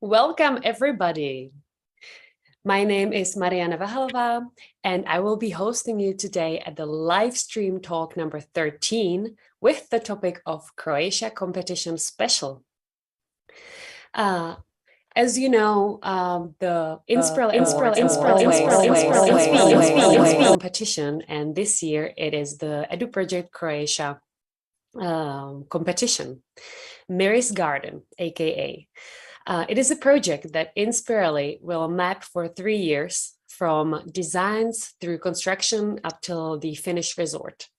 Welcome, everybody. My name is Mariana Vahalova, and I will be hosting you today at the live stream talk number 13 with the topic of Croatia competition special. As you know, the INSPIRELI competition, and this year it is the Edu Project Croatia competition, Mary's Garden, aka. It is a project that INSPIRELI will map for 3 years, from designs through construction up till the finished resort.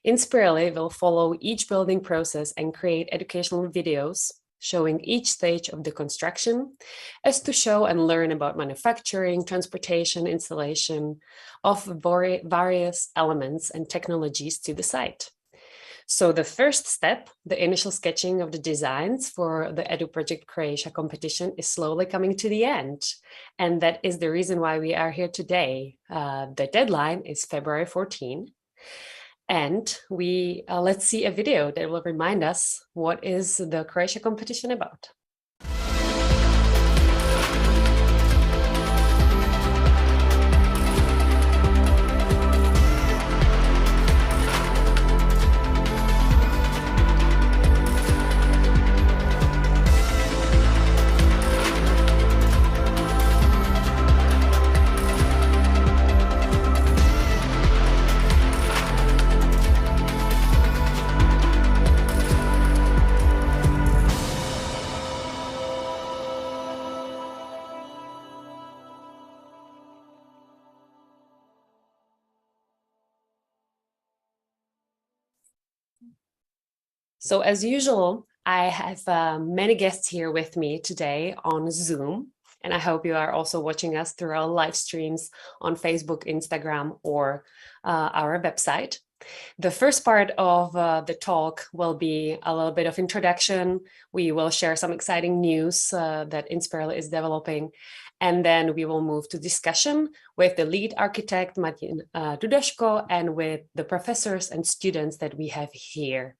INSPIRELI will follow each building process and create educational videos showing each stage of the construction, as to show and learn about manufacturing, transportation, installation of various elements and technologies to the site. So the first step, the initial sketching of the designs for the Edu Project Croatia competition, is slowly coming to the end. And that is the reason why we are here today. The deadline is February 14. And let's see a video that will remind us what is the Croatia competition about. So as usual, I have many guests here with me today on Zoom, and I hope you are also watching us through our live streams on Facebook, Instagram, or our website. The first part of the talk will be a little bit of introduction. We will share some exciting news that INSPIRELI is developing. And then we will move to discussion with the lead architect, Martin Dudeško, and with the professors and students that we have here.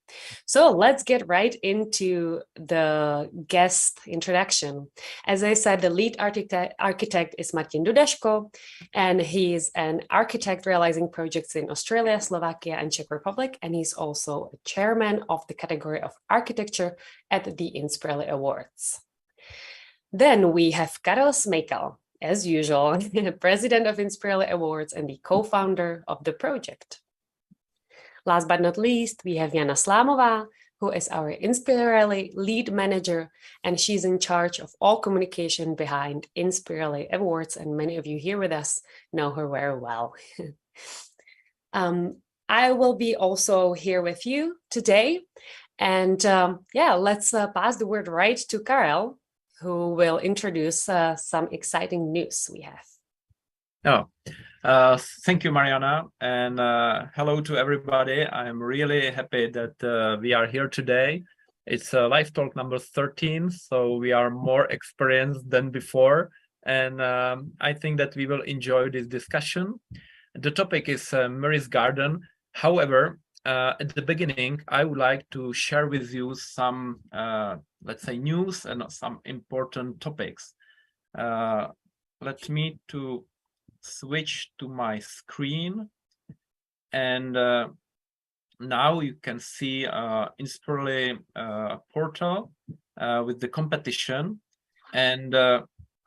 So let's get right into the guest introduction. As I said, the lead architect is Martin Dudeško, and he is an architect realizing projects in Australia, Slovakia, and Czech Republic. And he's also a chairman of the category of architecture at the INSPIRELI Awards. Then we have Karel Smejkal, as usual, president of INSPIRELI Awards and the co-founder of the project. Last but not least, we have Jana Slámová, who is our INSPIRELI lead manager, and she's in charge of all communication behind INSPIRELI Awards, and many of you here with us know her very well. I will be also here with you today, and let's pass the word right to Karel, who will introduce some exciting news we have. Thank you, Mariana, and hello to everybody. I'm really happy that we are here today. It's live talk number 13, so we are more experienced than before, and I think that we will enjoy this discussion. The topic is Mary's Garden. However, at the beginning, I would like to share with you some, let's say, news and some important topics. Let me to switch to my screen, and now you can see INSPIRELI portal with the competition, and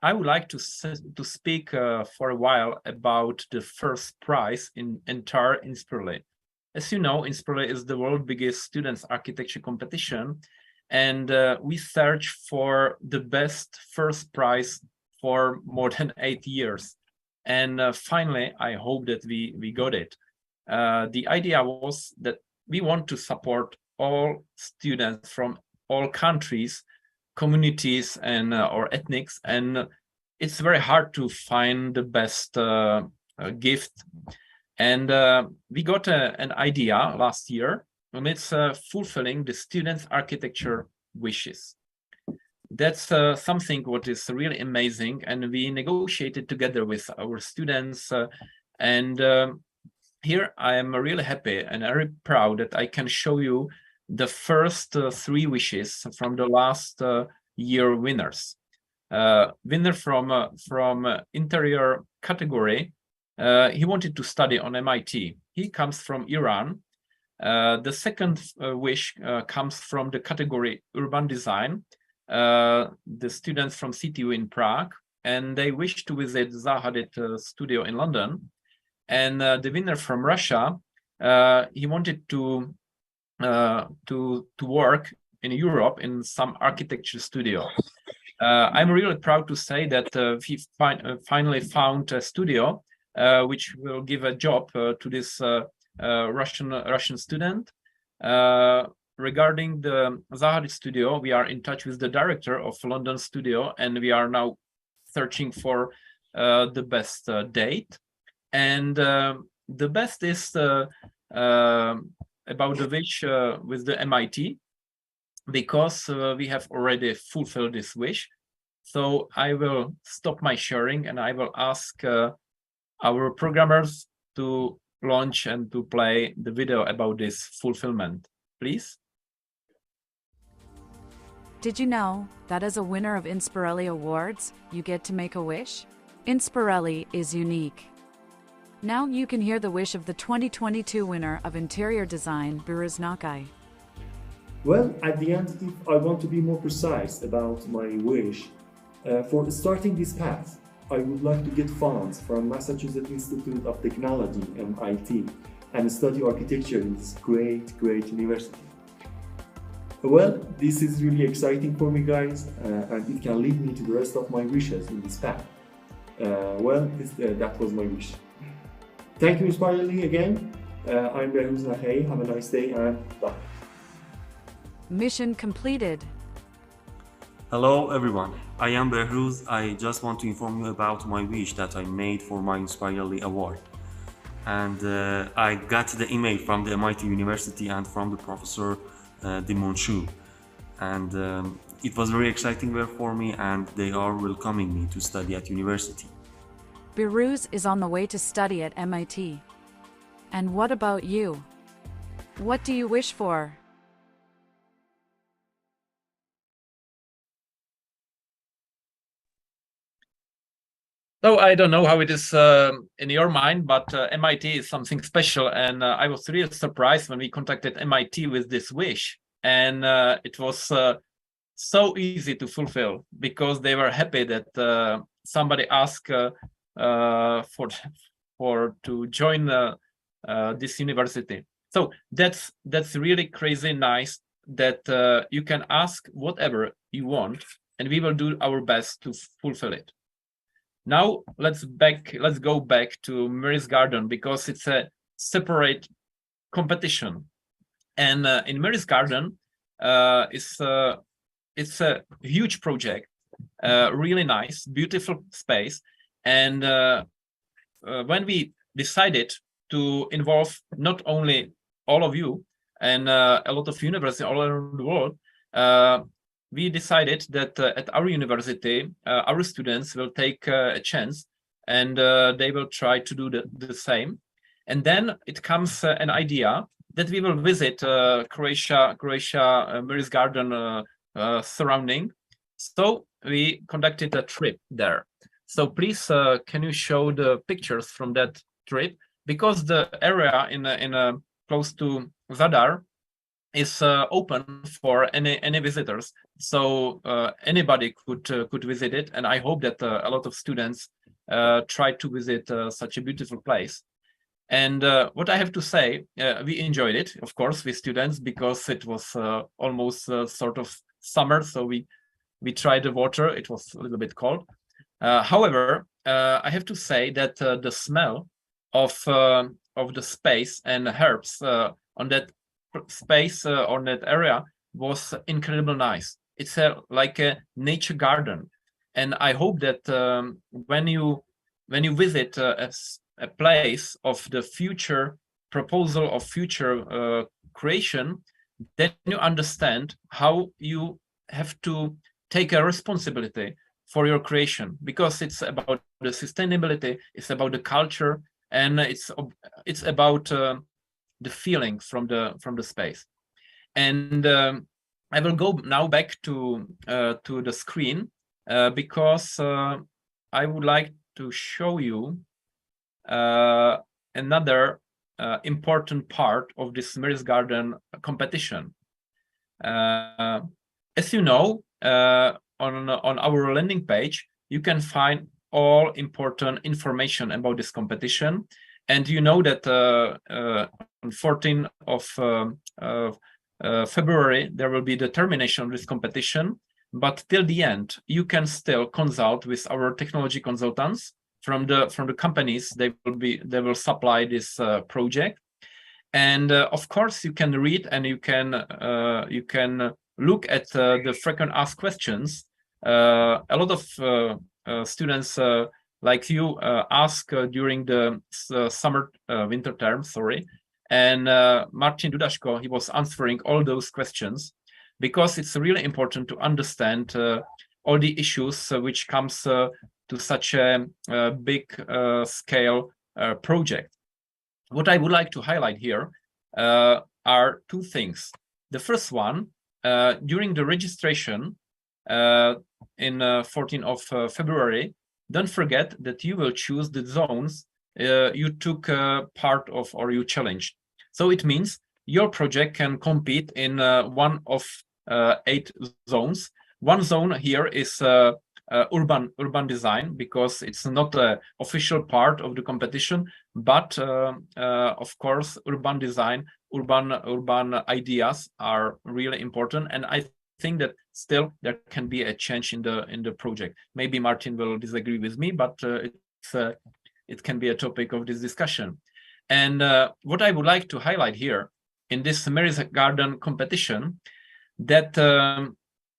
I would like to speak for a while about the first prize in entire INSPIRELI. As you know, INSPIRELI is the world's biggest students' architecture competition, and we search for the best first prize for more than 8 years. And finally, I hope that we got it. The idea was that we want to support all students from all countries, communities, and or ethnics, and it's very hard to find the best gift. And we got an idea last year, and it's fulfilling the students' architecture wishes. That's something what is really amazing, and we negotiated together with our students. And here I am really happy and very proud that I can show you the first 3 wishes from the last year winners. winner from interior category. He wanted to study on MIT. He comes from Iran. The second wish comes from the category urban design. The students from CTU in Prague, and they wish to visit Zaha Hadid studio in London. And the winner from Russia, he wanted to work in Europe in some architecture studio. I'm really proud to say that we finally found a studio which will give a job to this Russian student. Regarding the Zaha Hadid studio, we are in touch with the director of London studio, and we are now searching for the best date. And the best is about the wish with the MIT, because we have already fulfilled this wish. So I will stop my sharing and I will ask our programmers to launch and to play the video about this fulfillment, please. Did you know that as a winner of INSPIRELI awards, you get to make a wish? INSPIRELI is unique. Now you can hear the wish of the 2022 winner of interior design, Biruz Nakai. Well, at the end, if I want to be more precise about my wish, for starting this path, I would like to get funds from Massachusetts Institute of Technology, MIT, and study architecture in this great university. Well, this is really exciting for me, guys, and it can lead me to the rest of my wishes in this path. That was my wish. Thank you, INSPIRELI, again. I'm Biruz Nakai. Have a nice day and bye. Mission completed. Hello everyone, I am Biruz. I just want to inform you about my wish that I made for my INSPIRELI award. And I got the email from the MIT University and from the professor Dimonshu. And it was very exciting work for me, and they are welcoming me to study at university. Biruz is on the way to study at MIT. And what about you? What do you wish for? So I don't know how it is in your mind, but MIT is something special, and I was really surprised when we contacted MIT with this wish, and it was so easy to fulfill, because they were happy that somebody asked for to join this university. So that's really crazy nice that you can ask whatever you want, and we will do our best to fulfill it. Now let's go back to Mary's Garden, because it's a separate competition, and in Mary's Garden it's a huge project, really nice, beautiful space, and when we decided to involve not only all of you and a lot of universities all around the world, we decided that at our university, our students will take a chance, and they will try to do the same. And then it comes an idea that we will visit Croatia, Mary's Garden surrounding. So we conducted a trip there. So please, can you show the pictures from that trip? Because the area in close to Zadar is open for any visitors, so anybody could visit it, and I hope that a lot of students try to visit such a beautiful place. And what I have to say, we enjoyed it, of course, with students, because it was almost sort of summer, so we tried the water. It was a little bit cold. However, I have to say that the smell of the space and herbs on that space on that area was incredibly nice. It's like a nature garden, and I hope that when you visit a place of the future proposal of future creation, then you understand how you have to take a responsibility for your creation, because it's about the sustainability, it's about the culture, and it's about the feeling from the space. And I will go now back to the screen, because I would like to show you another important part of this Mirror's Garden competition. As you know, on our landing page, you can find all important information about this competition. And you know that on 14th of February, there will be the termination of this competition. But till the end, you can still consult with our technology consultants from the companies. They will supply this project. And of course, you can read and you can look at the frequent asked questions. A lot of students like you ask during the winter term, sorry. And Martin Dudashko, he was answering all those questions, because it's really important to understand all the issues which comes to such a big scale project. What I would like to highlight here are two things. The first one, during the registration in 14th of February, don't forget that you will choose the zones you took part of or you challenged. So it means your project can compete in one of 8 zones. One zone here is urban design, because it's not an official part of the competition, but of course urban design, urban ideas are really important, and I think that still there can be a change in the project. Maybe Martin will disagree with me, but it can be a topic of this discussion. And what I would like to highlight here in this Mary's Garden competition, that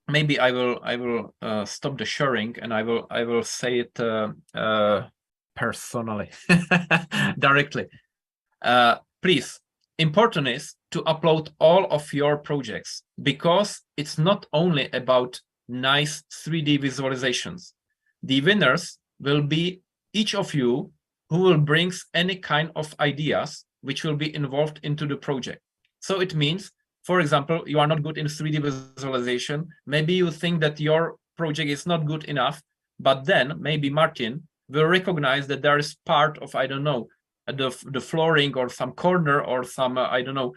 maybe I will stop the sharing and I will say it personally, directly. Please, important is to upload all of your projects, because it's not only about nice 3D visualizations. The winners will be each of you who will bring any kind of ideas which will be involved into the project. So it means, for example, you are not good in 3D visualization. Maybe you think that your project is not good enough, but then maybe Martin will recognize that there is part of, I don't know, the flooring or some corner or some, I don't know,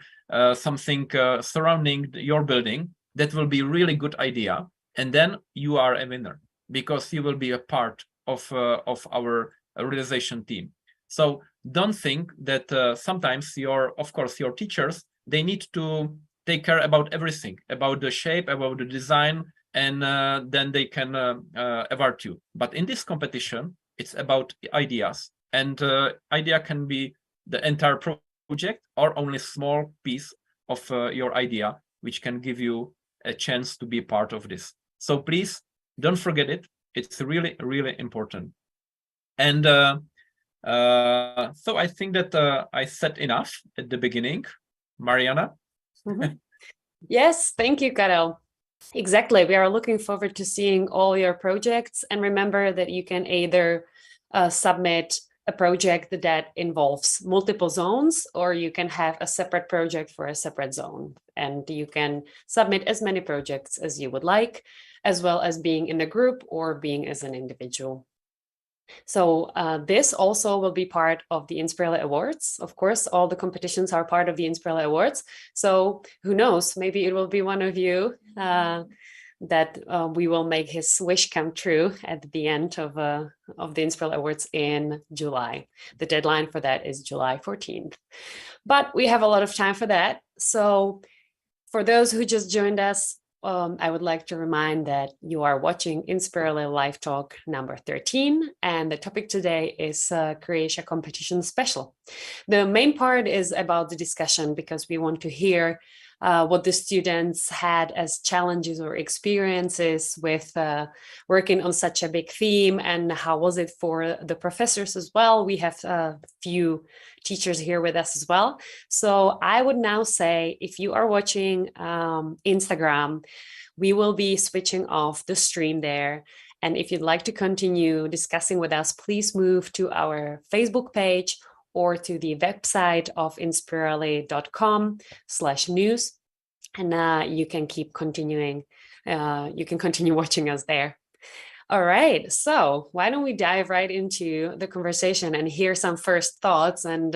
something surrounding your building that will be really good idea. And then you are a winner, because you will be a part of our realization team. So don't think that sometimes of course, your teachers, they need to take care about everything, about the shape, about the design, and then they can award you. But in this competition, it's about ideas, and idea can be the entire project or only small piece of your idea, which can give you a chance to be part of this. So please don't forget it. It's really, really important. And so I think that I said enough at the beginning. Mariana? Mm-hmm. Yes, thank you, Karel. Exactly. We are looking forward to seeing all your projects. And remember that you can either submit a project that involves multiple zones, or you can have a separate project for a separate zone. And you can submit as many projects as you would like, as well as being in a group or being as an individual. So this also will be part of the INSPIRELI Awards. Of course, all the competitions are part of the INSPIRELI Awards. So who knows, maybe it will be one of you that we will make his wish come true at the end of the INSPIRELI Awards in July. The deadline for that is July 14th. But we have a lot of time for that. So for those who just joined us, I would like to remind that you are watching INSPIRELI Live Talk number 13, and the topic today is Croatia Competition Special. The main part is about the discussion, because we want to hear what the students had as challenges or experiences with working on such a big theme, and how was it for the professors as well. We have a few teachers here with us as well. So I would now say, if you are watching Instagram, we will be switching off the stream there. And if you'd like to continue discussing with us, please move to our Facebook page or to the website of inspireli.com/news. And you can keep continuing. You can continue watching us there. All right, so why don't we dive right into the conversation and hear some first thoughts and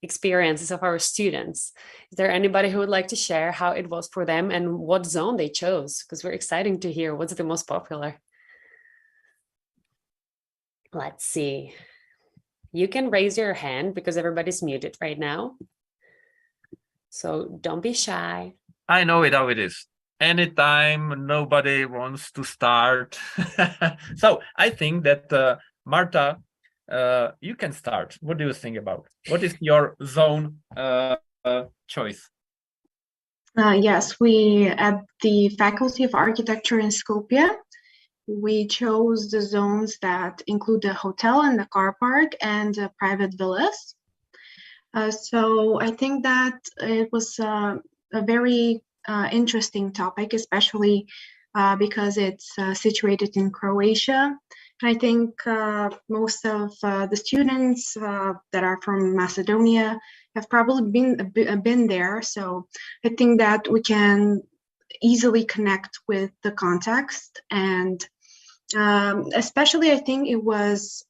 experiences of our students? Is there anybody who would like to share how it was for them and what zone they chose? Because we're excited to hear what's the most popular. Let's see. You can raise your hand because everybody's muted right now. So don't be shy. I know it how it is. Anytime nobody wants to start. So I think that Marta, you can start. What do you think about? What is your zone choice? Yes, we at the Faculty of Architecture in Skopje, we chose the zones that include the hotel and the car park and private villas. So I think that it was a very interesting topic, especially because it's situated in Croatia. I think most of the students that are from Macedonia have probably been there. So I think that we can easily connect with the context, and especially I think it was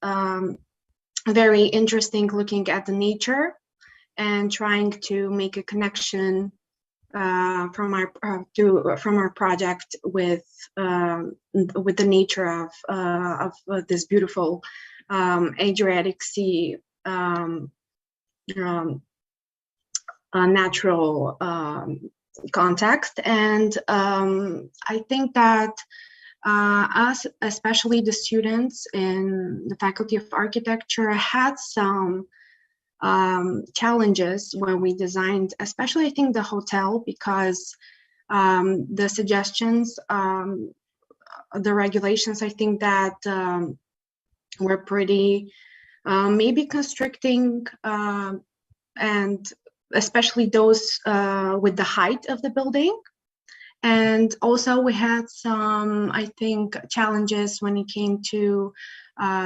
very interesting looking at the nature and trying to make a connection from our project with the nature of this beautiful Adriatic Sea natural context. And I think that us, especially the students in the Faculty of Architecture, had some challenges when we designed, especially I think the hotel, because the suggestions, the regulations, I think that were pretty maybe constricting, and especially those with the height of the building. And also we had some, I think, challenges when it came to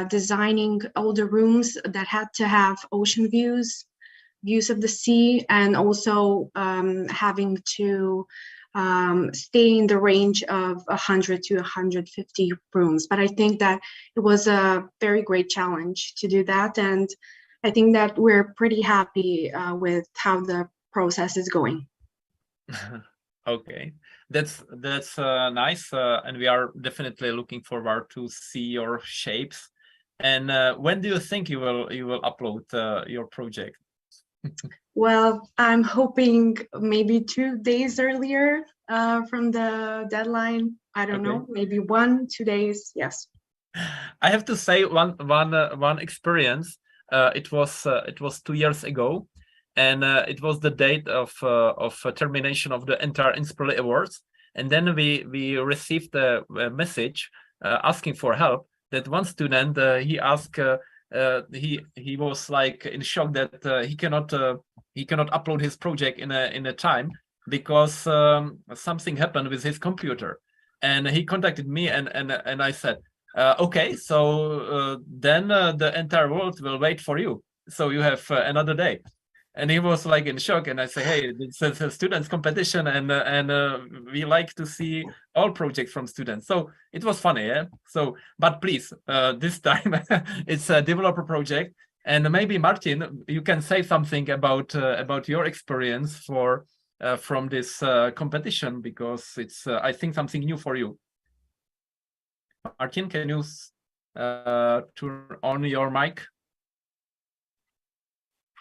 designing all the rooms that had to have ocean views of the sea, and also having to stay in the range of 100 to 150 rooms. But I think that it was a very great challenge to do that. And I think that we're pretty happy with how the process is going. Okay, that's nice, and we are definitely looking forward to see your shapes. And when do you think you will upload your project? Well, I'm hoping maybe 2 days earlier from the deadline. I don't know, maybe 1-2 days. Yes. I have to say one experience. It was 2 years ago, and it was the date of termination of the entire INSPIRELI Awards. And then we received a message asking for help. That one student he asked. He was like in shock that he cannot upload his project in a time because something happened with his computer, and he contacted me, and I said, okay, so then the entire world will wait for you, so you have another day. And he was like in shock, and I say, hey, it's a students competition, and we like to see all projects from students. So it was funny, yeah. So, but please, this time it's a developer project, and maybe Martin, you can say something about your experience from this competition, because it's I think something new for you. Martin, can you turn on your mic?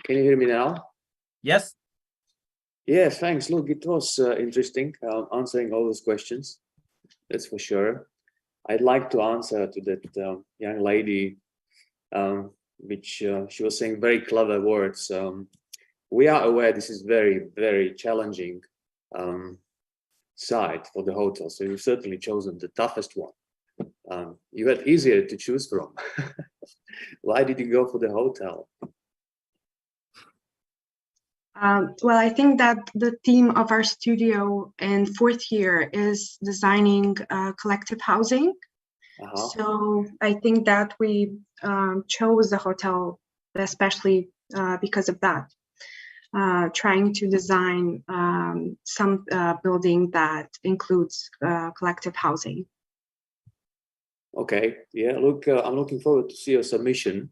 Can you hear me now? Yes. Yes, thanks. Look, it was interesting answering all those questions. That's for sure. I'd like to answer to that young lady, which she was saying very clever words. We are aware this is very, very challenging site for the hotel. So you've certainly chosen the toughest one. You had easier to choose from. Why did you go for the hotel? Well, I think that the theme of our studio in 4th year is designing collective housing. So I think that we chose the hotel especially because of that. Trying to design some building that includes collective housing. Okay, yeah, look, I'm looking forward to see your submission.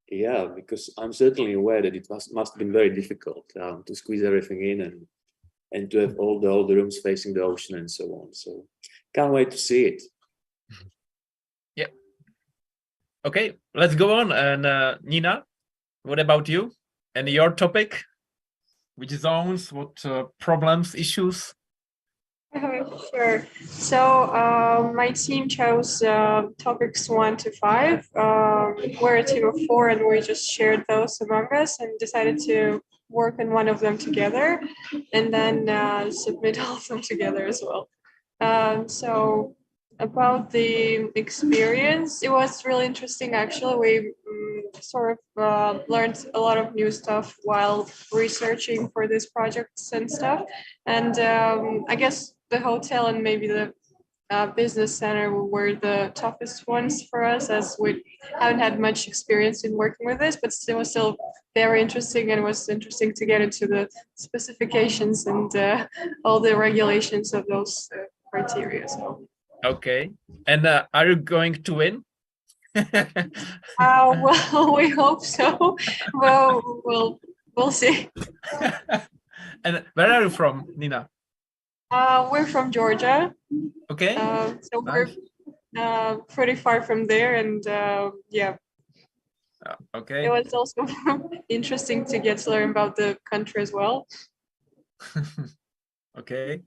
Yeah, because I'm certainly aware that it must have been very difficult to squeeze everything in and to have all the rooms facing the ocean and so on. So can't wait to see it. Yeah. Okay, let's go on. And Nina, what about you? And your topic? Which zones? What problems, issues? Sure. So my team chose topics 1 to 5. We're a team of 4, and we just shared those among us and decided to work on one of them together, and then submit all of them together as well. So about the experience, it was really interesting. Actually, we sort of learned a lot of new stuff while researching for these projects and stuff. And I guess the hotel and maybe the business center were the toughest ones for us, as we haven't had much experience in working with this, but it was still very interesting, and it was interesting to get into the specifications and all the regulations of those criteria. So. Okay. And are you going to win? Well, we hope so. Well, we'll see. And where are you from, Nina? We're from Georgia. Okay. So nice. We're pretty far from there, and yeah. Okay. It was also interesting to get to learn about the country as well. Okay.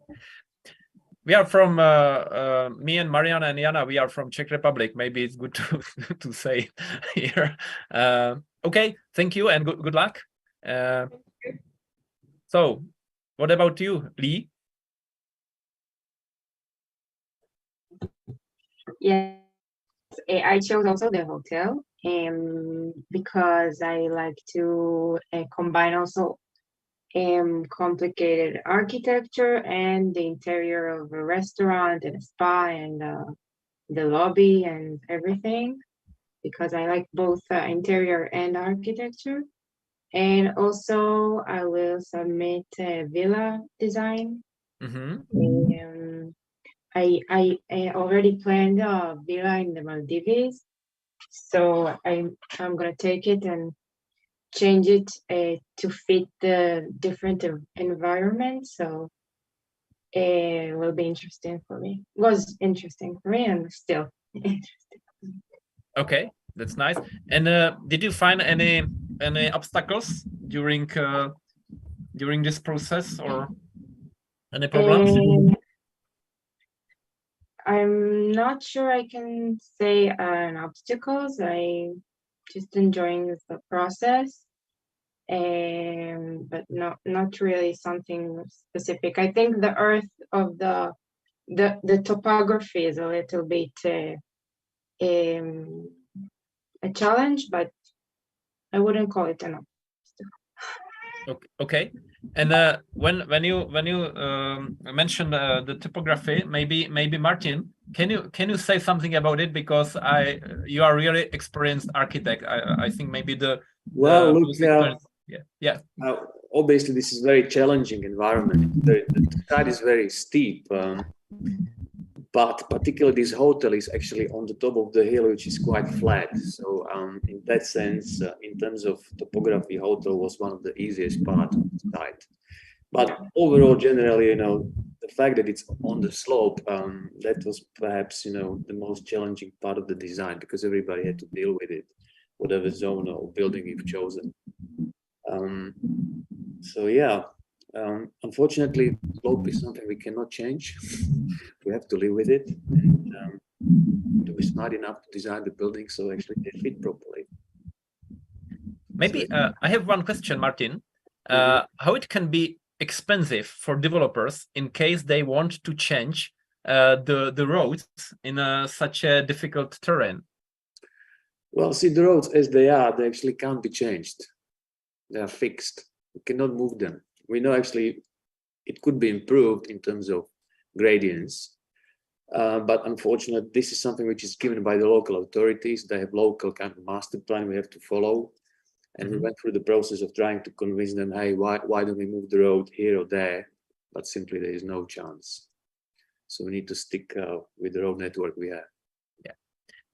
We are from me and Mariana and Jana. We are from Czech Republic. Maybe it's good to say here. Okay, thank you and good luck. So, what about you, Lee? Yes, I chose also the hotel because I like to combine also complicated architecture and the interior of a restaurant and a spa and the lobby and everything, because I like both interior and architecture. And also I will submit a villa design. Mm-hmm. I already planned a villa in the Maldives, so I'm gonna take it and change it to fit the different environment. So it will be interesting for me. Was interesting for me and still interesting. Okay, that's nice. And did you find any obstacles during this process or any problems? I'm not sure I can say an obstacles. I just enjoying the process, but not really something specific. I think the earth of the topography is a little bit a challenge, but I wouldn't call it an obstacle. Okay. And when you mentioned the topography, maybe Martin, can you say something about it, because you are really experienced architect. I think maybe yeah. Obviously this is very challenging environment. The side is very steep, but particularly this hotel is actually on the top of the hill, which is quite flat. So in that sense, in terms of topography, hotel was one of the easiest part of the site. But overall, generally, the fact that it's on the slope, that was perhaps, the most challenging part of the design, because everybody had to deal with it, whatever zone or building you've chosen. So yeah, unfortunately, slope is something we cannot change. We have to live with it, and to be smart enough to design the building so actually they fit properly. Maybe I have one question, Martin. How it can be expensive for developers in case they want to change the roads in such a difficult terrain? Well, see, the roads as they actually can't be changed. They are fixed. We cannot move them. We know actually it could be improved in terms of gradients, but unfortunately, this is something which is given by the local authorities. They have local kind of master plan we have to follow. And we went through the process of trying to convince them, hey, why don't we move the road here or there? But simply there is no chance. So we need to stick with the road network we have. Yeah,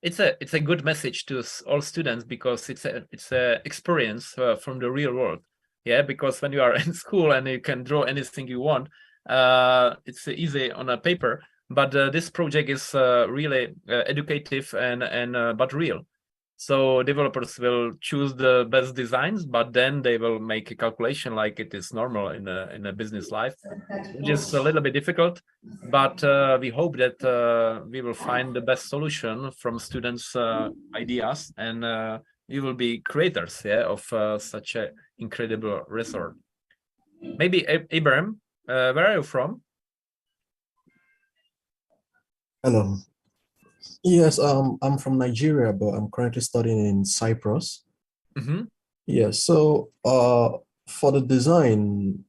it's a good message to all students, because it's a experience from the real world. Yeah, because when you are in school and you can draw anything you want, it's easy on a paper. But this project is really educative and but real. So developers will choose the best designs, but then they will make a calculation like it is normal in a business life, which is a little bit difficult. But we hope that we will find the best solution from students' ideas, and we will be creators, yeah, of such an incredible resort. Maybe Ibrahim, where are you from? Hello. Yes, I'm from Nigeria, but I'm currently studying in Cyprus. Mm-hmm. Yeah, so for the design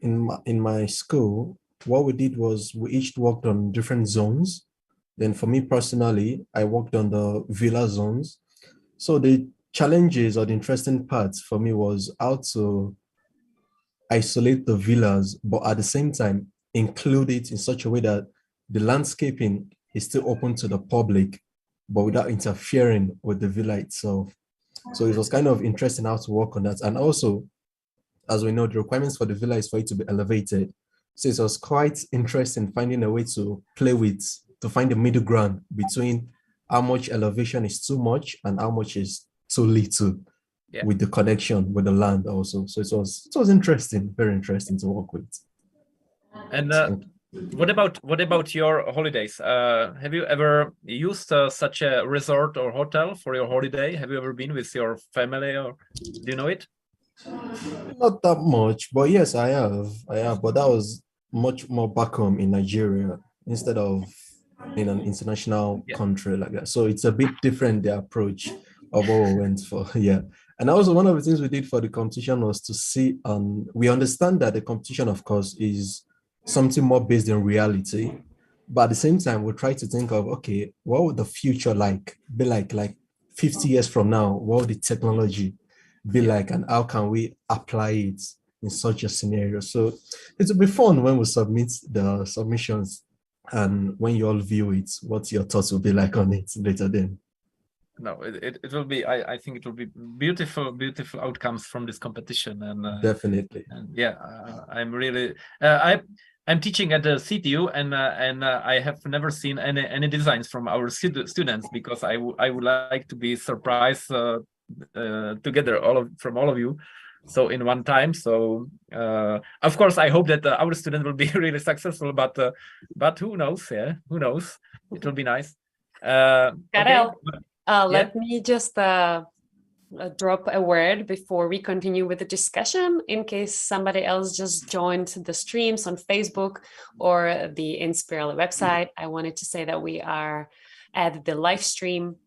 in my school, what we did was we each worked on different zones. Then for me personally, I worked on the villa zones. So the challenges or the interesting parts for me was how to isolate the villas, but at the same time, include it in such a way that the landscaping is still open to the public, but without interfering with the villa itself. So it was kind of interesting how to work on that. And also, as we know, the requirements for the villa is for it to be elevated. So it was quite interesting finding a way to play with, to find the middle ground between how much elevation is too much and how much is too little, yeah, with the connection with the land also. So it was interesting, very interesting to work with. And what about your holidays? Have you ever used such a resort or hotel for your holiday? Have you ever been with your family, or do you know it? Not that much, but yes, I have. But that was much more back home in Nigeria instead of in an international country like that. So it's a bit different, the approach of what we went for. Yeah. And also one of the things we did for the competition was to see, we understand that the competition, of course, is something more based in reality. But at the same time, we try to think of, okay, what would the future be like 50 years from now? What would the technology be like, and how can we apply it in such a scenario? So it will be fun when we submit the submissions, and when you all view it, what your thoughts will be like on it later then. No, it will be, I think it will be beautiful outcomes from this competition. And definitely. And yeah, I'm really I'm teaching at the CTU, and I have never seen any designs from our students, because I would like to be surprised together from all of you, so in one time. So of course I hope that our student will be really successful, but who knows? Yeah, who knows? It will be nice. Karel, let me just drop a word before we continue with the discussion, in case somebody else just joined the streams on Facebook or the INSPIRELI website. I wanted to say that we are at the live stream,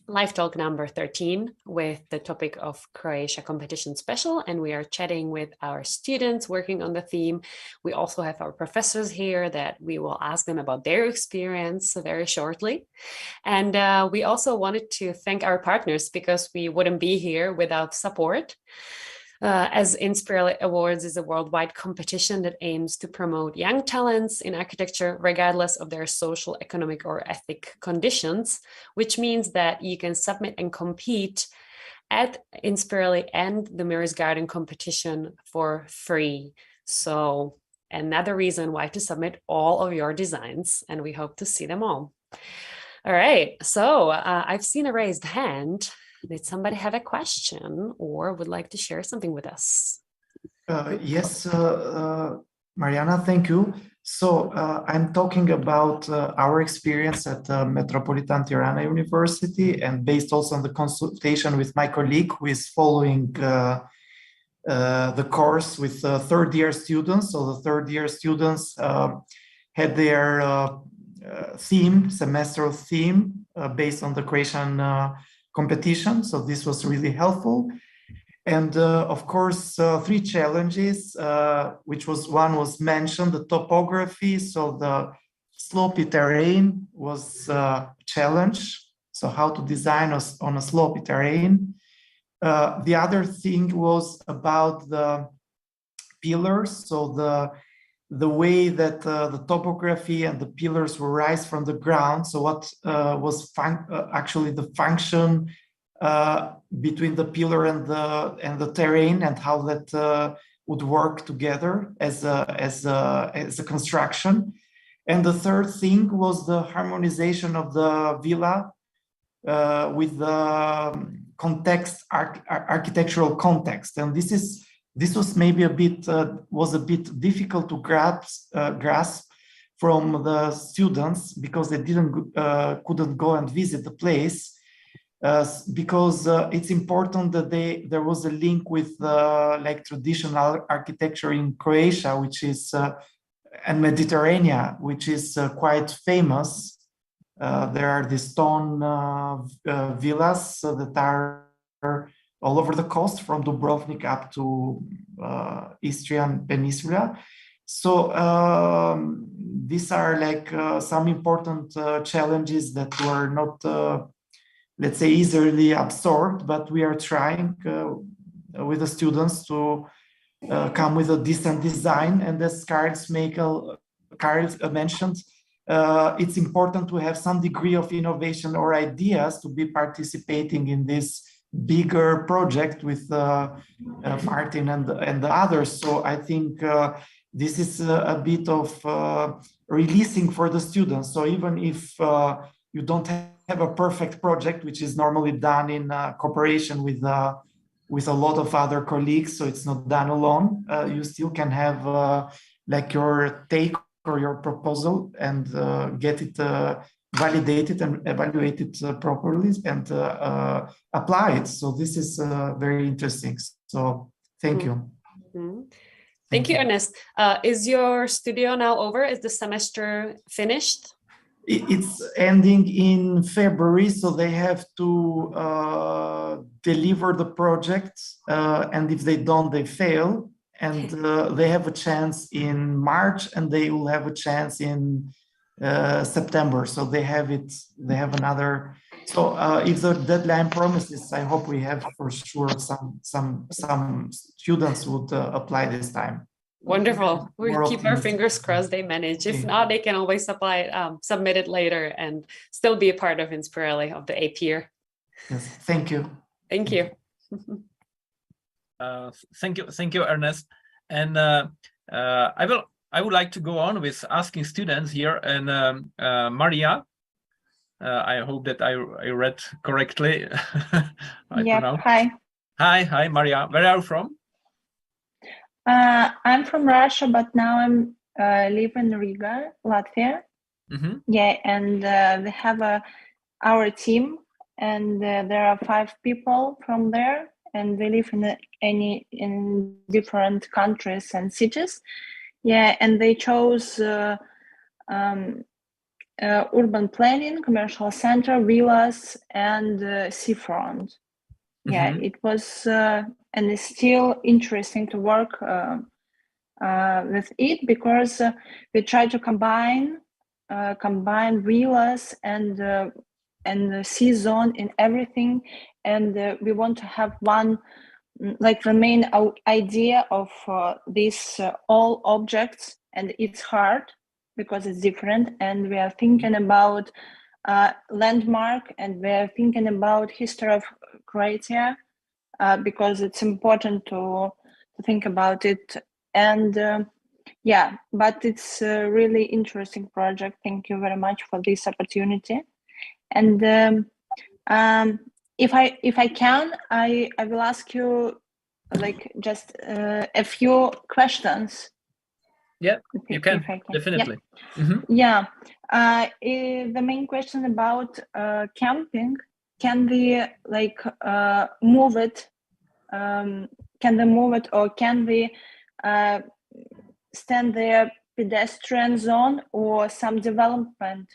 live talk number 13, with the topic of Croatia competition special, and we are chatting with our students working on the theme. We also have our professors here that we will ask them about their experience very shortly. And we also wanted to thank our partners, because we wouldn't be here without support. As INSPIRELI Awards is a worldwide competition that aims to promote young talents in architecture, regardless of their social, economic, or ethnic conditions, which means that you can submit and compete at INSPIRELI and the Mirrors Garden competition for free. So another reason why to submit all of your designs, and we hope to see them all. All right, so I've seen a raised hand. Did somebody have a question or would like to share something with us? Yes, Mariana, thank you. So I'm talking about our experience at Metropolitan Tirana University, and based also on the consultation with my colleague who is following the course with third-year students. So the third-year students had their semestral theme based on the Croatian competition. So this was really helpful. And of course, three challenges, which one was mentioned, the topography. So the slopey terrain was a challenge. So how to design on a slopey terrain. The other thing was about the pillars. So the way that the topography and the pillars were raised from the ground. So what was actually the function between the pillar and the terrain, and how that would work together as a construction. And the third thing was the harmonization of the villa with the context, architectural context. And this was maybe a bit difficult to grasp from the students, because they couldn't go and visit the place, because it's important that there was a link with like traditional architecture in Croatia, which is and Mediterranean, which is quite famous. There are the stone villas that are all over the coast, from Dubrovnik up to Istrian Peninsula. So these are like some important challenges that were not, let's say, easily absorbed, but we are trying with the students to come with a decent design. And as Karl mentioned, it's important to have some degree of innovation or ideas to be participating in this bigger project with Martin and the others. So I think this is a bit of releasing for the students. So even if you don't have a perfect project, which is normally done in cooperation with a lot of other colleagues, so it's not done alone, you still can have like your take or your proposal and get it validated and evaluated properly and apply it. So this is very interesting. So thank you. Mm-hmm. Thank you, Ernest. Is your studio now over? Is the semester finished? It's ending in February, so they have to deliver the project, and if they don't, they fail. And they have a chance in March, and they will have a chance in September. So they have another. So if the deadline promises, I hope we have for sure some students would apply this time. Wonderful. We keep our fingers crossed they manage. If not, they can always submit it later and still be a part of INSPIRELI, of the AP year. Yes, thank you. Thank you. Thank you, Ernest. And I would like to go on with asking students here. And Maria, I hope that I read correctly. Yeah. Hi, Maria. Where are you from? I'm from Russia, but now I'm live in Riga, Latvia. Mm-hmm. Yeah, and they have our team, and there are 5 people from there, and they live in different countries and cities. Yeah, and they chose urban planning, commercial center, villas, and seafront. Yeah, Mm-hmm. it was and it's still interesting to work with it, because we try to combine villas and the sea zone in everything, and we want to have one, like the main idea of these all objects, and it's hard because it's different, and we are thinking about landmark, and we are thinking about history of Croatia, because it's important to think about it. And yeah, but it's a really interesting project. Thank you very much for this opportunity. And if I can, I will ask you like just a few questions. Yeah, you can. Definitely. Yeah. Mm-hmm. Yeah. The main question about camping, can we like move it? Can they move it, or can we stand there pedestrian zone or some development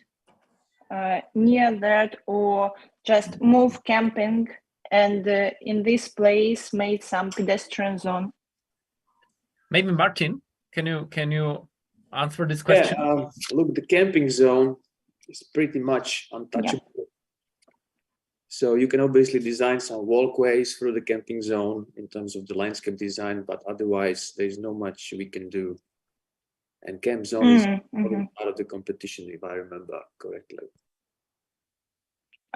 near that, or just move camping and in this place made some pedestrian zone? Maybe Martin, can you answer this question? Yeah, look, the camping zone is pretty much untouchable. Yeah. So you can obviously design some walkways through the camping zone in terms of the landscape design, but otherwise there's not much we can do. and camp zone is Mm-hmm. part of the competition, if I remember correctly.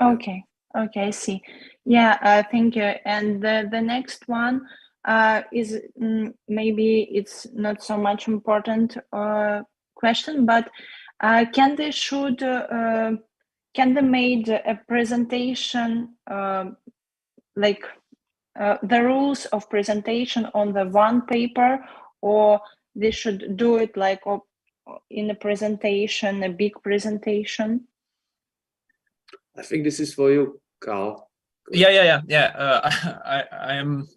Okay, okay, I see. Yeah, thank you. And the next one is maybe it's not so much important question, but can they made a presentation like the rules of presentation on the one paper, or they should do it like in a presentation, a big presentation? I think this is for you, Carl. Yeah. I'm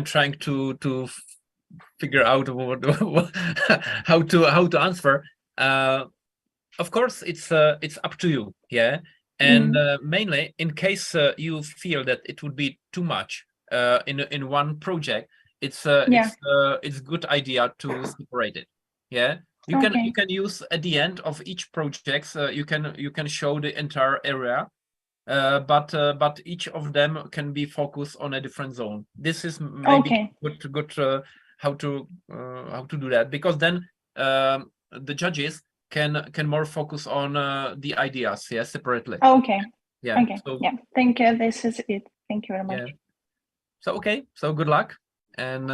trying to figure out how to answer. Of course, it's up to you. Yeah, and mainly in case you feel that it would be too much in one project, it's a good idea to separate it. Yeah, you can use at the end of each project. You can show the entire area. But each of them can be focused on a different zone. This is maybe good how to do that, because then the judges can more focus on the ideas, separately. Okay. Yeah. Okay. So, yeah. Thank you. This is it. Thank you very much. Yeah. So okay. So good luck, and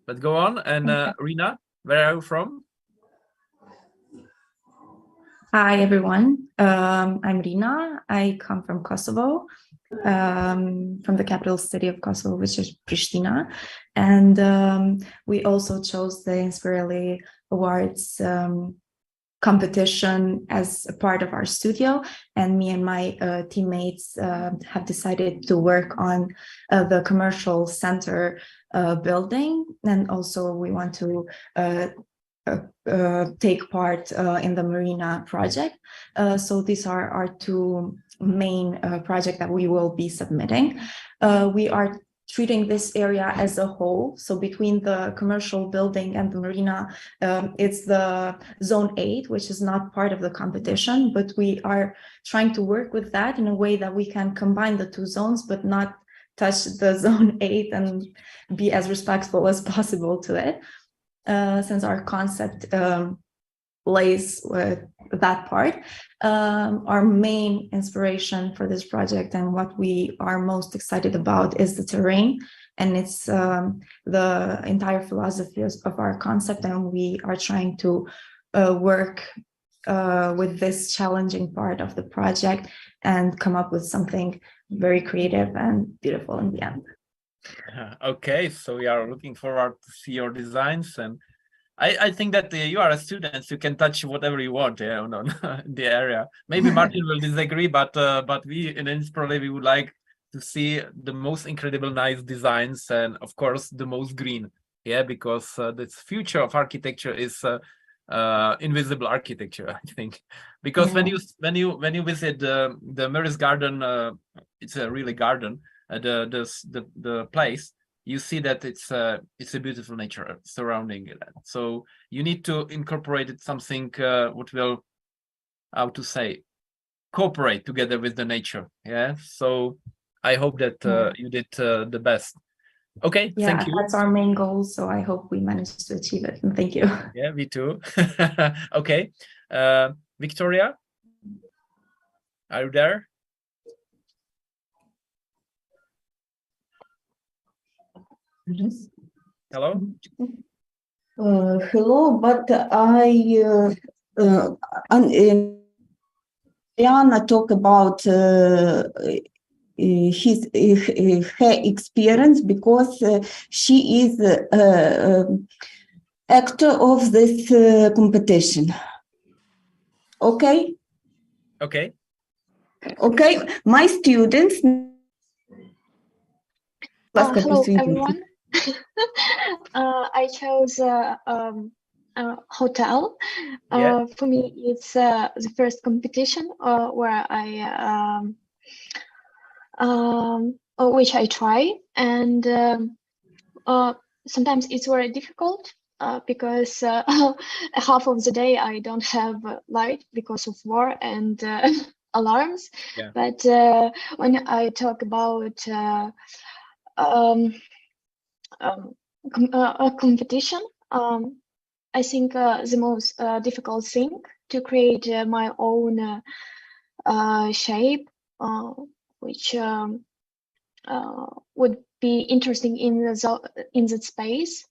let's go on. And Rina, where are you from? Hi, everyone. I'm Rina. I come from Kosovo, from the capital city of Kosovo, which is Pristina. And we also chose the INSPIRELI Awards competition as a part of our studio. And me and my teammates have decided to work on the commercial center building. And also we want to take part in the marina project. So these are our two main projects that we will be submitting. We are treating this area as a whole. So between the commercial building and the marina, it's the zone 8, which is not part of the competition, but we are trying to work with that in a way that we can combine the two zones, but not touch the zone 8 and be as respectful as possible to it. Since our concept lays with that part. Our main inspiration for this project and what we are most excited about is the terrain, and it's the entire philosophy of our concept, and we are trying to work with this challenging part of the project and come up with something very creative and beautiful in the end. Okay, so we are looking forward to see your designs, and I think that you are a student, so you can touch whatever you want, on the area. Maybe Martin will disagree, but we in INSPIRELI we would like to see the most incredible nice designs, and of course the most green, because the future of architecture is invisible architecture, I think, because when you visit the Mary's Garden, it's a really garden. The place, you see that it's a beautiful nature surrounding it. So you need to incorporate it something what will, how to say, cooperate together with the nature. So I hope that you did the best. Okay, thank you. That's our main goal, so I hope we managed to achieve it, and thank you. Yeah, me too. Okay, Victoria, are you there? Yes. Hello. Hello, but Diana talk about her experience, because she is actor of this competition. Okay. Okay. Okay. My students. Hello, everyone. I chose hotel. For me, it's the first competition where which I try, and sometimes it's very difficult because half of the day I don't have light because of war and alarms. But when I talk about a competition, I think the most difficult thing to create my own shape, which would be interesting in that space.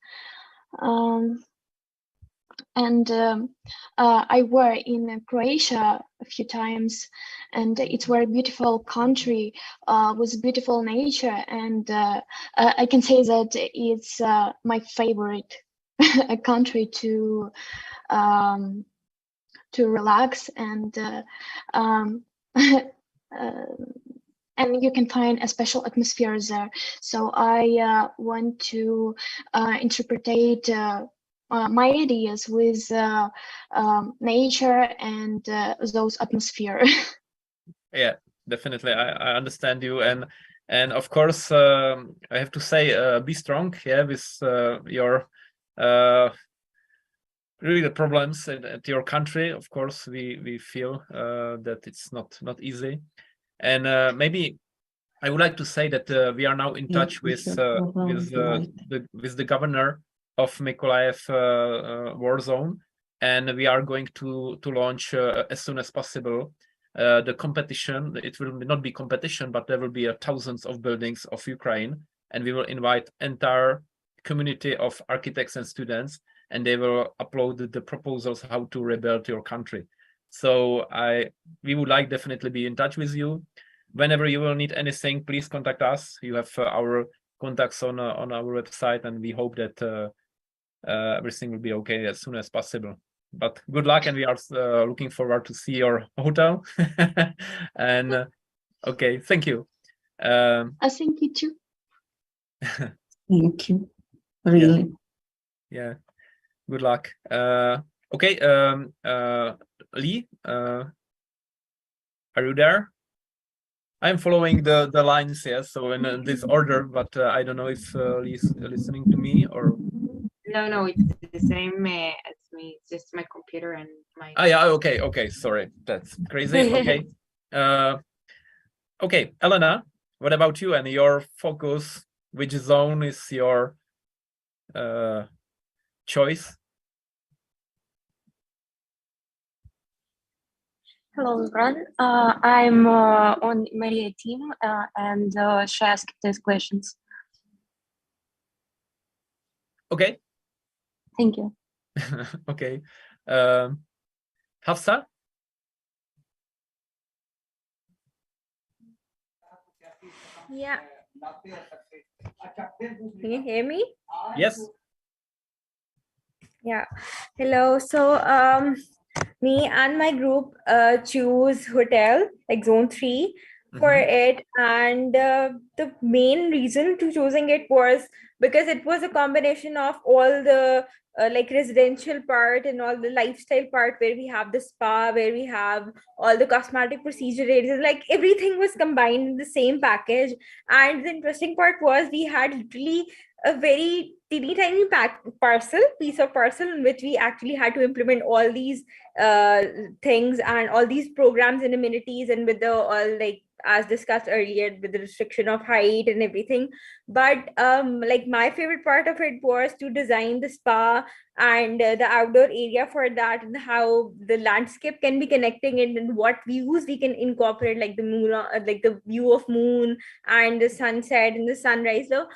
I were in Croatia a few times, and it's a very beautiful country with beautiful nature, and I can say that it's my favorite country to relax and and you can find a special atmosphere there. So I want to interpret my ideas with nature and those atmosphere. Yeah, definitely. I understand you, and of course, I have to say, be strong. Yeah, with your really the problems at your country. Of course, we feel that it's not easy, and maybe I would like to say that we are now in touch with the governor of Mykolaiv war zone, and we are going to launch as soon as possible the competition. It will not be competition, but there will be thousands of buildings of Ukraine, and we will invite entire community of architects and students, and they will upload the proposals how to rebuild your country. So we would like definitely be in touch with you. Whenever you will need anything, please contact us. You have our contacts on our website, and we hope that everything will be okay as soon as possible. But good luck, and we are looking forward to see your hotel. And okay, thank you. I thank you too. Thank you. Really. Yeah. Good luck. Okay, Lee, are you there? I'm following the lines, yes, so in this order, but I don't know if Lee's listening to me or... No, it's the same as me. It's just my computer and my... Ah, yeah, okay, sorry. That's crazy. Okay. Okay, Elena, what about you and your focus? Which zone is your choice? Hello, everyone. I'm on Maria team and she asked these questions. Okay. Thank you. Okay. Hafsa? Yeah. Can you hear me? Yes. Yeah. Hello. So me and my group choose hotel like zone 3 for it, and the main reason to choosing it was because it was a combination of all the like residential part and all the lifestyle part, where we have the spa, where we have all the cosmetic procedure areas, like everything was combined in the same package. And the interesting part was we had literally a very teeny tiny piece of parcel in which we actually had to implement all these things and all these programs and amenities, and with the all, like as discussed earlier, with the restriction of height and everything. But like my favorite part of it was to design the spa and the outdoor area for that, and how the landscape can be connecting it, and what views we can incorporate, like the moon, like the view of moon and the sunset and the sunrise. So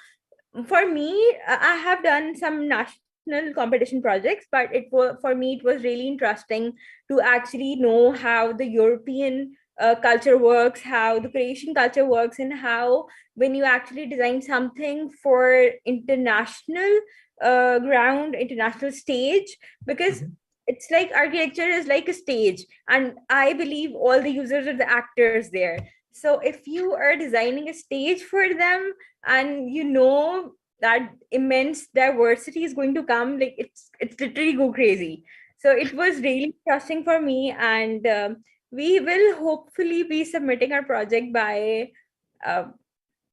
for me, I have done some national competition projects, but it was, for me, it was really interesting to actually know how the European culture works, how the Croatian culture works, and how when you actually design something for international ground, international stage, because it's like architecture is like a stage, and I believe all the users are the actors there. So if you are designing a stage for them, and you know that immense diversity is going to come, like it's literally go crazy. So it was really interesting for me, and we will hopefully be submitting our project by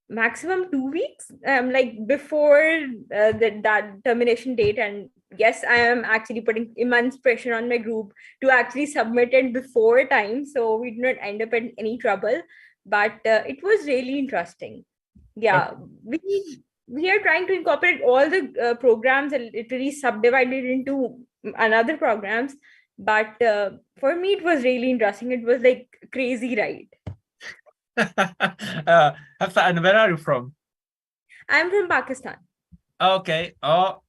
maximum 2 weeks, like before that termination date. And yes, I am actually putting immense pressure on my group to actually submit it before time, so we do not end up in any trouble. But it was really interesting. Yeah, we are trying to incorporate all the programs and literally subdivided into another programs, but for me it was really interesting. It was like crazy ride. Hafsa, and where are you from? I'm from Pakistan. Okay. Oh,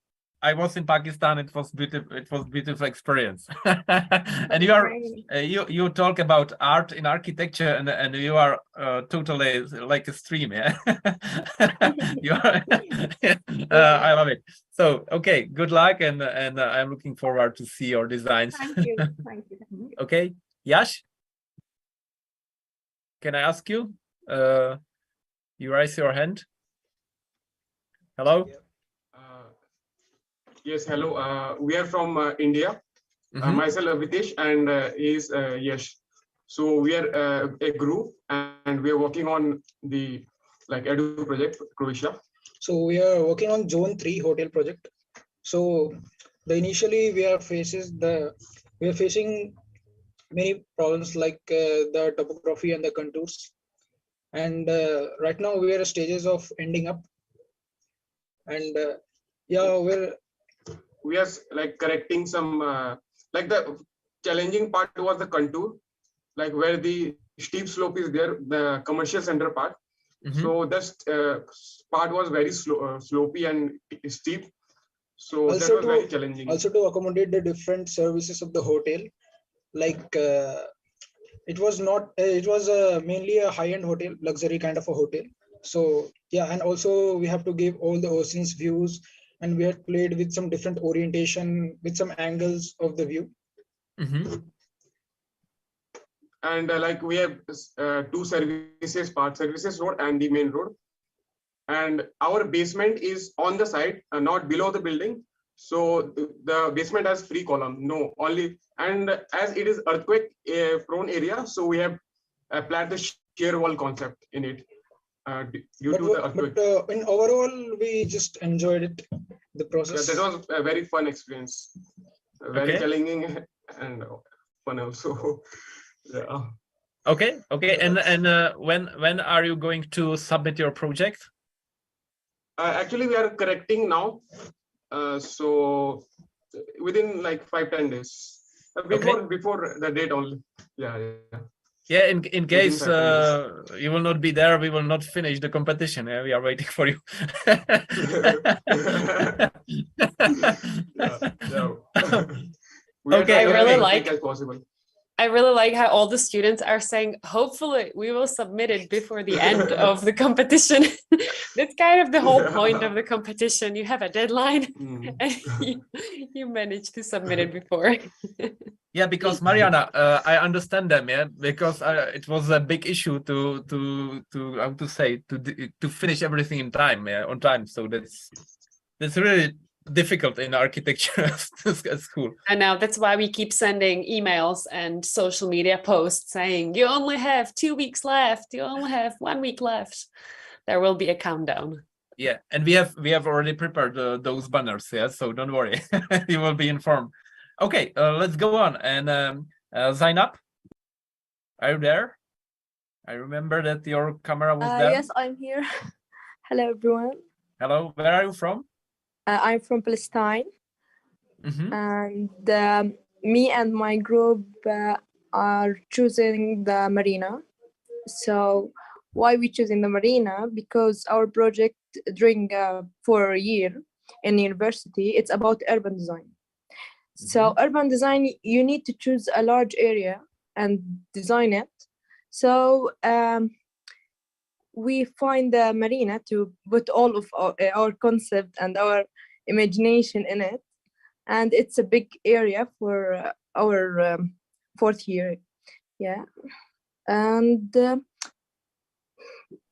I was in Pakistan. It was beautiful. It was beautiful experience. And you are you talk about art in architecture, and you are totally like a stream. Yeah. You are. I love it. So okay, good luck, and I'm looking forward to see your designs. Thank you. Thank you. Okay, Yash, can I ask you? You raise your hand. Hello. Yes, hello. We are from India. Myself, Avitesh, and is Yash. So we are a group, and we are working on the Edu project, Croatia. So we are working on Zone 3 hotel project. So initially we are facing many problems like the topography and the contours. And right now we are at stages of ending up. And yeah, we are correcting some the challenging part was the contour, where the steep slope is there, the commercial center part. So that part was very slopey and steep. So that was very challenging. Also to accommodate the different services of the hotel, it was mainly a high-end hotel, luxury kind of a hotel. So yeah, and also we have to give all the ocean's views, and we had played with some different orientation with some angles of the view. And we have two services, part services road and the main road. And our basement is on the side, not below the building. So the basement has free column, no, only, and as it is earthquake prone area, so we have applied the shear wall concept in it due to the earthquake. But in overall, we just enjoyed it, the process. Yeah, that was a very fun experience, very challenging and fun also. Yeah. Okay. And when are you going to submit your project? Actually, we are correcting now. So within 5-10 days, before the date only. Yeah, in case you will not be there, we will not finish the competition. We are waiting for you. Okay. I really like how all the students are saying, hopefully we will submit it before the end of the competition. That's kind of the whole point of the competition. You have a deadline and you manage to submit it before. Yeah, because Mariana, I understand them. Yeah, because it was a big issue to how to say to finish everything in time, on time. So that's really difficult in architecture school. I know, that's why we keep sending emails and social media posts saying you only have 2 weeks left, you only have 1 week left. There will be a countdown. Yeah, and we have already prepared those banners. Yeah, so don't worry, you will be informed. Okay, let's go on. And Zainab, are you there? I remember that your camera was there. Yes, I'm here. Hello, everyone. Hello, where are you from? I'm from Palestine. And me and my group are choosing the marina. So why we choosing the marina? Because our project during 4 year in university, it's about urban design. So urban design, you need to choose a large area and design it. So we find the marina to put all of our concept and our imagination in it. And it's a big area for our 4th year. Yeah. And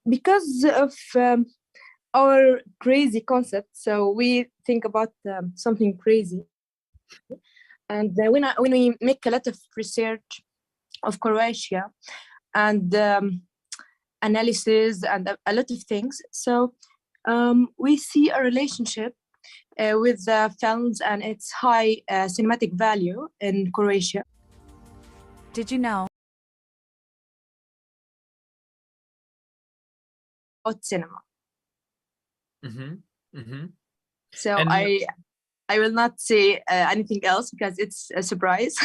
because of our crazy concept, so we think about something crazy. And when we make a lot of research of Croatia and analysis and a lot of things, so we see a relationship with the films and its high cinematic value in Croatia. Did you know? About cinema. Mm-hmm. Mm-hmm. So And I I will not say anything else because it's a surprise.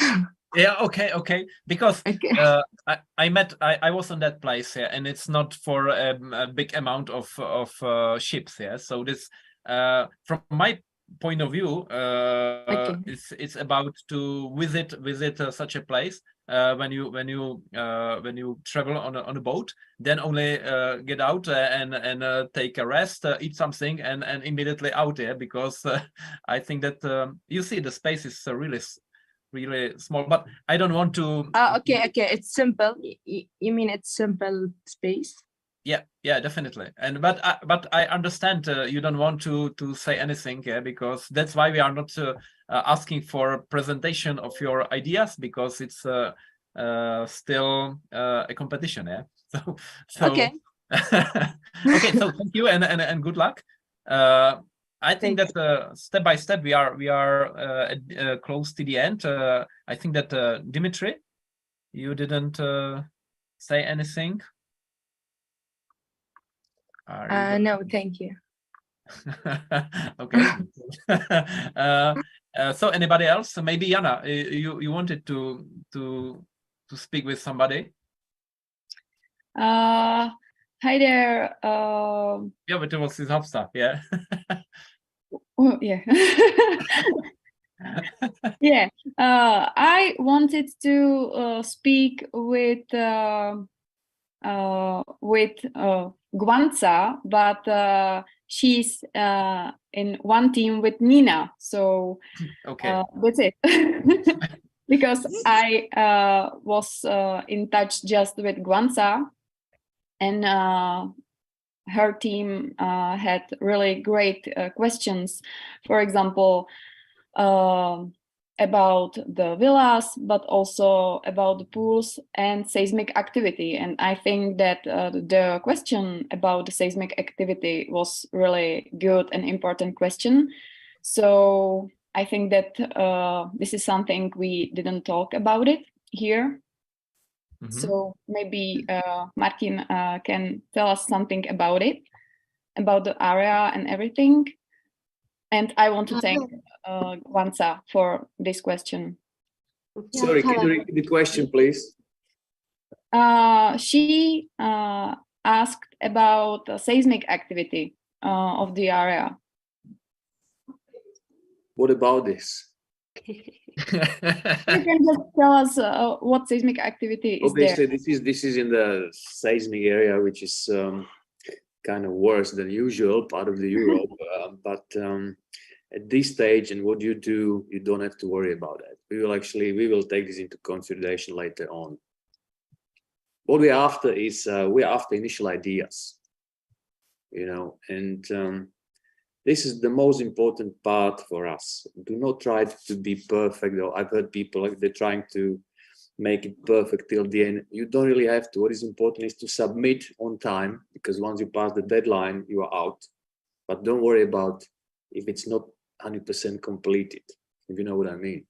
Yeah, okay. Because I was on that place, yeah, and it's not for a big amount of ships, yeah. So this, from my point of view, it's about to visit such a place. When you travel on a boat, then only get out and take a rest, eat something, and immediately out there, because I think that you see the space is really small, but I don't want to. Okay, it's simple. You mean it's simple space? Yeah, definitely. And but I understand you don't want to say anything, yeah, because that's why we are not asking for a presentation of your ideas, because it's still a competition, yeah. So okay. Okay, so thank you and good luck. I think that step by step we are close to the end. I think that Dimitri, you didn't say anything. No, thank you. Okay. So anybody else? Maybe Jana, you wanted to speak with somebody? Hi there. Yeah, but it was his half stuff, yeah. Oh, yeah. Yeah. I wanted to speak with Guanza, but she's in one team with Nina, so okay. That's it. Because I was in touch just with Guanza, and her team had really great questions. For example, about the villas, but also about the pools and seismic activity. And I think that the question about the seismic activity was really good and important question. So I think that this is something we didn't talk about it here. Mm-hmm. So maybe Martin can tell us something about it, about the area and everything. And I want to thank Guanza for this question. Sorry, can you repeat the question, please? She asked about the seismic activity of the area. What about this? You can just tell us what seismic activity is Obviously, there. this is in the seismic area, which is kind of worse than usual, part of the Europe. But at this stage, and what you do, you don't have to worry about that. We will take this into consideration later on. What we're after is we're after initial ideas, you know, and this is the most important part for us. Do not try to be perfect, though. I've heard people like they're trying to make it perfect till the end. You don't really have to. What is important is to submit on time, because once you pass the deadline, you are out. But don't worry about if it's not 100% completed, if you know what I mean,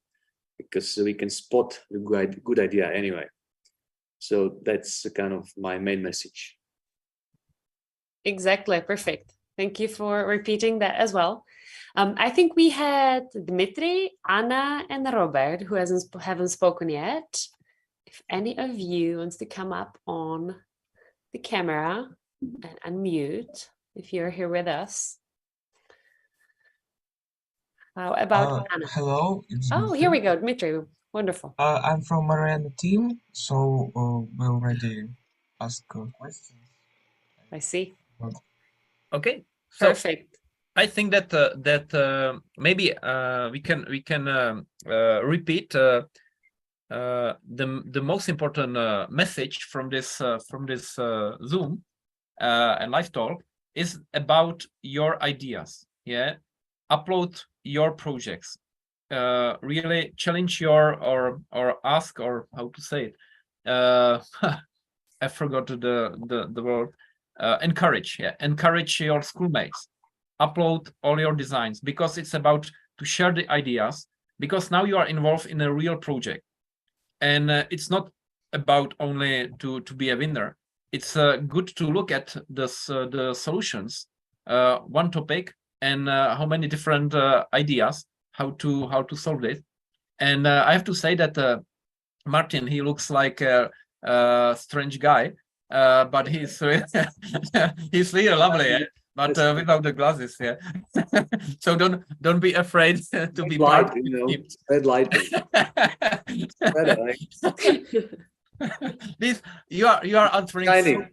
because we can spot the good idea anyway. So that's kind of my main message. Exactly, perfect. Thank you for repeating that as well. I think we had Dmitry, Anna, and Robert who haven't spoken yet. If any of you wants to come up on the camera and unmute, if you're here with us. How about Anna? Hello. Oh, here we go, Dmitry. Wonderful. I'm from Mariana team, so we already asked questions. I see. Okay. So perfect. I think that maybe we can repeat the most important message from this Zoom and live talk is about your ideas. Yeah, upload your projects. Really challenge your or ask, or how to say it. I forgot the word. Encourage. Yeah, encourage your schoolmates. Upload all your designs, because it's about to share the ideas, because now you are involved in a real project, and it's not about only to be a winner. It's good to look at the solutions, one topic, and how many different ideas, how to solve this. And I have to say that Martin, he looks like a strange guy, but he's he's really lovely, but without the glasses. Yeah. So don't be afraid to be part. Red lighting. This you are answering.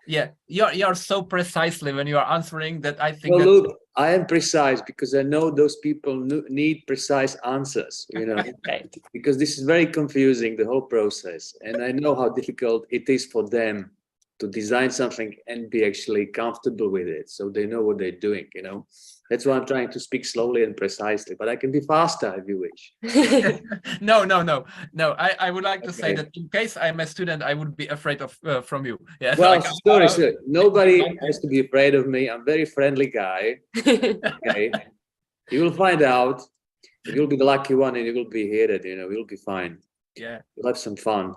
Yeah, you are so precisely when you are answering that I think. Well, look, I am precise because I know those people need precise answers, because this is very confusing, the whole process, and I know how difficult it is for them to design something and be actually comfortable with it, so they know what they're doing. That's why I'm trying to speak slowly and precisely, but I can be faster if you wish. No. I would like to say that in case I'm a student, I would be afraid of from you. Yeah. Well, sorry, sir. Nobody has to be afraid of me. I'm a very friendly guy. Okay. You will find out. You'll be the lucky one, and you will be here. You'll be fine. Yeah. We'll have some fun.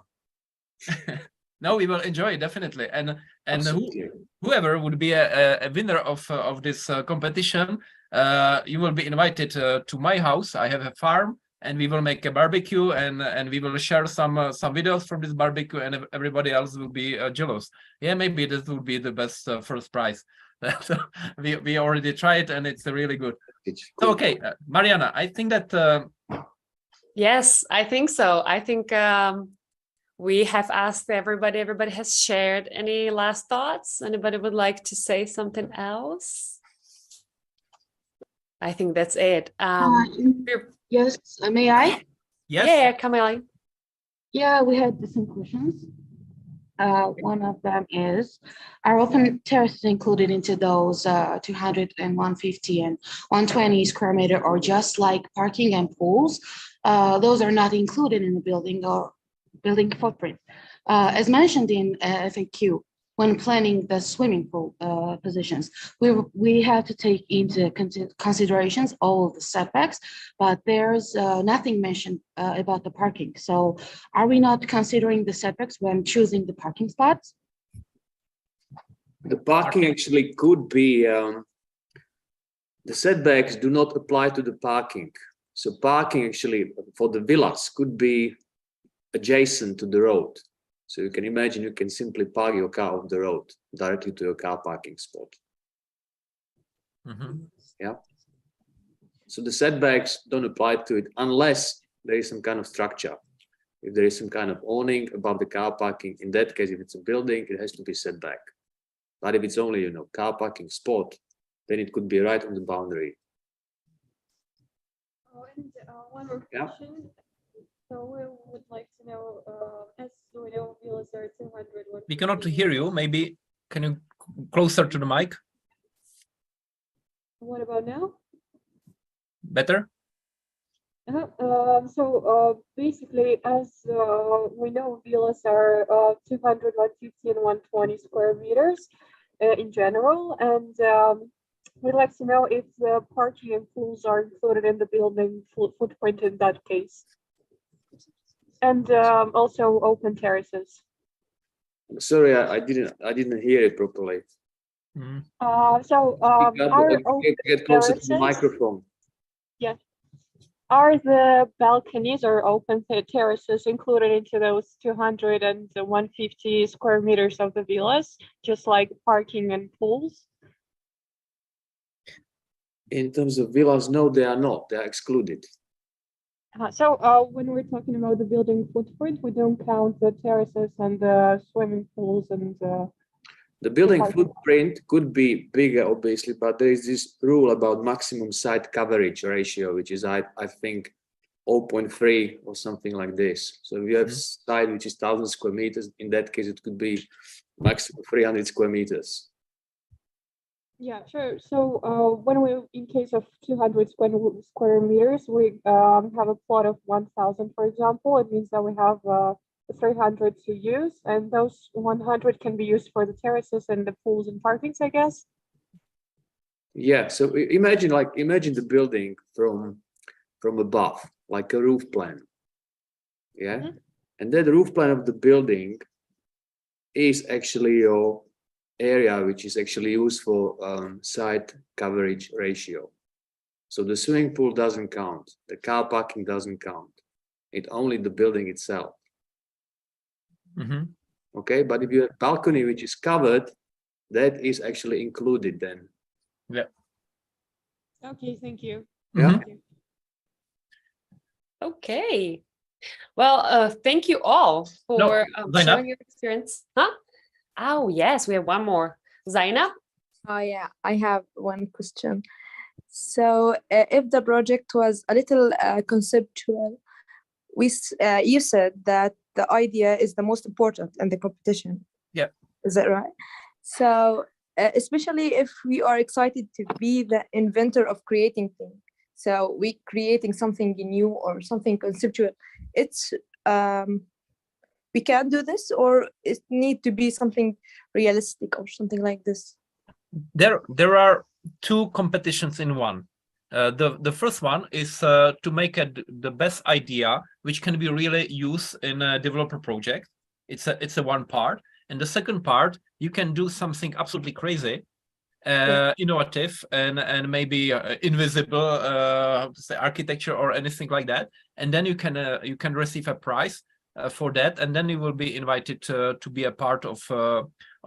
No, we will enjoy it, definitely, and whoever would be a winner of this competition, you will be invited to my house. I have a farm, and we will make a barbecue, and we will share some videos from this barbecue, and everybody else will be jealous. Yeah, maybe this will be the best first prize. we already tried, and it's really good. So, okay, Mariana, I think that. Yes, I think so. I think. We have asked everybody. Everybody has shared. Any last thoughts? Anybody would like to say something else? I think that's it. Yes, may I? Yes. Yeah, Camille. Yeah, we had some questions. One of them is, are open terraces included into those 200 and 150 and 120 square meter, or just like parking and pools? Those are not included in the building or building footprint. As mentioned in FAQ, when planning the swimming pool positions, we have to take into considerations all of the setbacks, but there's nothing mentioned about the parking. So are we not considering the setbacks when choosing the parking spots? The parking actually could be, the setbacks do not apply to the parking. So parking actually for the villas could be adjacent to the road. So you can imagine you can simply park your car off the road directly to your car parking spot. Yeah. So the setbacks don't apply to it unless there is some kind of structure. If there is some kind of awning above the car parking, in that case, if it's a building, it has to be set back. But if it's only, car parking spot, then it could be right on the boundary. And one more question. So we would like to know, as we know, villas are 200. We cannot hear you. Maybe can you closer to the mic? What about now? Better. Basically, as we know, villas are 200, 150, and 120 square meters in general, and we'd like to know if the parking and pools are included in the building footprint in that case. And also open terraces. Sorry, I didn't hear it properly. Get closer to the microphone. Yeah. Are the balconies or open terraces included into those 200 and 150 square meters of the villas, just like parking and pools? In terms of villas, no, they are not. They are excluded. When we're talking about the building footprint, we don't count the terraces and the swimming pools and the building footprint could be bigger, obviously, but there is this rule about maximum site coverage ratio, which is, I think, 0.3 or something like this. So if you have site which is 1,000 square meters, in that case, it could be maximum 300 square meters. Yeah, sure. So when we, in case of 200 square meters, we have a plot of 1,000, for example. It means that we have 300 to use, and those 100 can be used for the terraces and the pools and parkings, I guess. Yeah. So imagine the building from above, like a roof plan. Yeah. And then the roof plan of the building is actually your area which is actually used for site coverage ratio. So the swimming pool doesn't count. The car parking doesn't count. It's only the building itself. Okay, but if you have balcony which is covered, that is actually included then. Yeah. Okay, thank you. Yeah. Thank you. Okay. Well, thank you all for sharing your experience. Huh? Oh, yes, we have one more. Zainab? Oh, yeah, I have one question. So, if the project was a little conceptual, you said that the idea is the most important in the competition. Yeah. Is that right? So, especially if we are excited to be the inventor of creating things, so we creating something new or something conceptual, it's we can do this, or it need to be something realistic or something like this. There are two competitions in one. The first one is to make the best idea which can be really used in a developer project. It's a one part, and the second part you can do something absolutely crazy, innovative, and maybe invisible, say architecture or anything like that, and then you can receive a prize for that, and then you will be invited to be a part of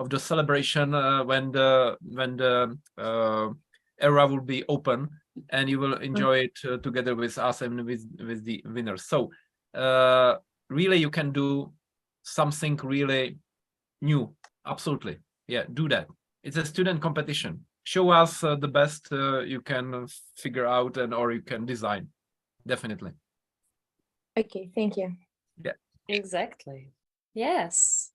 the celebration when the era will be open, and you will enjoy it together with us and with the winners. So really you can do something really new. Absolutely, yeah, do that. It's a student competition. Show us the best you can figure out or you can design. Definitely. Okay, thank you. Yeah. Exactly. Yes.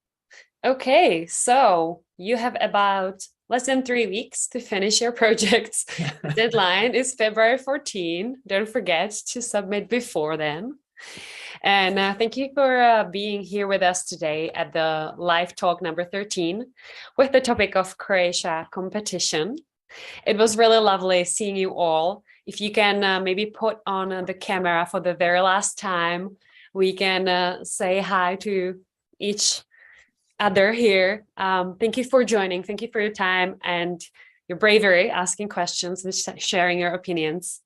Okay, so you have about less than 3 weeks to finish your projects. The deadline is February 14. Don't forget to submit before then. And thank you for being here with us today at the live talk number 13 with the topic of Croatia competition. It was really lovely seeing you all. If you can maybe put on the camera for the very last time, we can say hi to each other here. Thank you for joining. Thank you for your time and your bravery, asking questions and sharing your opinions.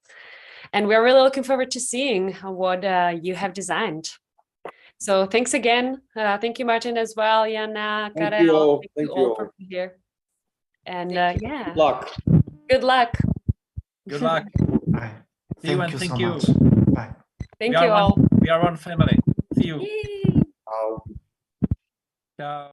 And we're really looking forward to seeing what you have designed. So thanks again. Thank you, Martin, as well. Jana, Thank Karel, you all. thank you all for being here. And yeah. Good luck. Good luck. Good luck. Bye. See you and thank you. Much. Bye. Thank you all. We are one family. See you. Yay. Ciao. Ciao.